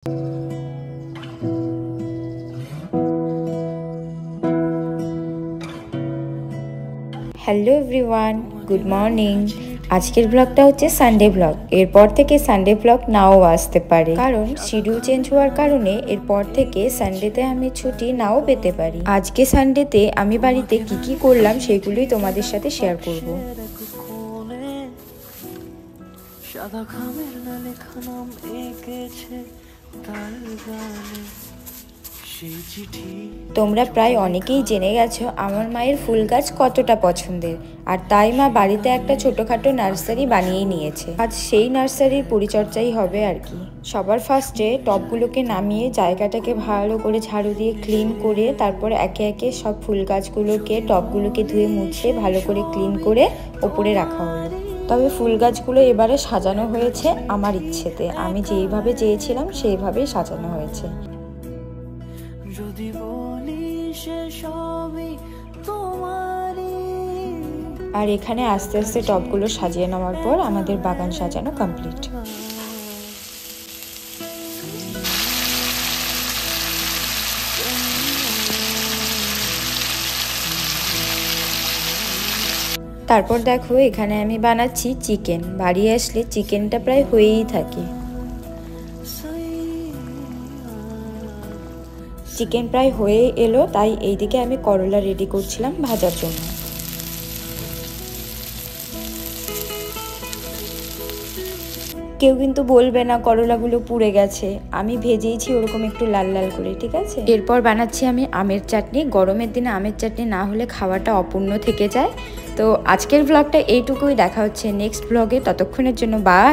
Hello everyone, good morning. আজকের ব্লগটা হচ্ছে সানডে ব্লগ। এরপর থেকে সানডে ব্লগ নাও আসতে পারে, কারণ শিডিউল চেঞ্জ হওয়ার কারণে এরপর থেকে সানডেতে আমি ছুটি নাও পেতে পারি। আজকে সানডেতে আমি বাড়িতে কি করলাম সেগুলোই তোমাদের সাথে শেয়ার করব। সাদা খামের না লেখা নাম এঁকেছে তার গানে। তোমরা প্রায় অনেকেই জেনে গেছো আমার মায়ের ফুল গাছ কতটা পছন্দের, আর তাই মা বাড়িতে একটা ছোটখাটো নার্সারি বানিয়ে নিয়েছে। আজ সেই নার্সারির পরিচর্যাই হবে আর কি। সবার ফার্স্টে টবগুলোকে নামিয়ে জায়গাটাকে ভালো করে ঝাড়ু দিয়ে ক্লিন করে তারপর একে একে সব ফুল গাছগুলোকে টবগুলোকে ধুয়ে মুছে ভালো করে ক্লিন করে ওপরে রাখা হলো। তবে ফুল গাছগুলো এবারে সাজানো হয়েছে আমার ইচ্ছেতে, আমি যেইভাবে চেয়েছিলাম সেইভাবেই সাজানো হয়েছে। আর এখানে আস্তে আস্তে টবগুলো সাজিয়ে নেওয়ার পর আমাদের বাগান সাজানো কমপ্লিট। তারপর দেখো এখানে আমি বানাচ্ছি চিকেন। বাড়ি আসলে চিকেনটা প্রায় হয়েই থাকে। চিকেন প্রায় হয়ে এলো, তাই এইদিকে আমি করলা রেডি করছিলাম ভাজার জন্য। কেউ কিন্তু বলবে না করলাগুলো পুড়ে গেছে, আমি ভেজেইছি ওরকম একটু লাল লাল করে, ঠিক আছে। এরপর বানাচ্ছি আমি আমের চাটনি। গরমের দিনে আমের চাটনি না হলে খাওয়াটা অপূর্ণ থেকে যায়। তো আজকের ব্লগটা এইটুকুই, দেখা হচ্ছে নেক্সট ব্লগে। ততক্ষণের জন্য বাই।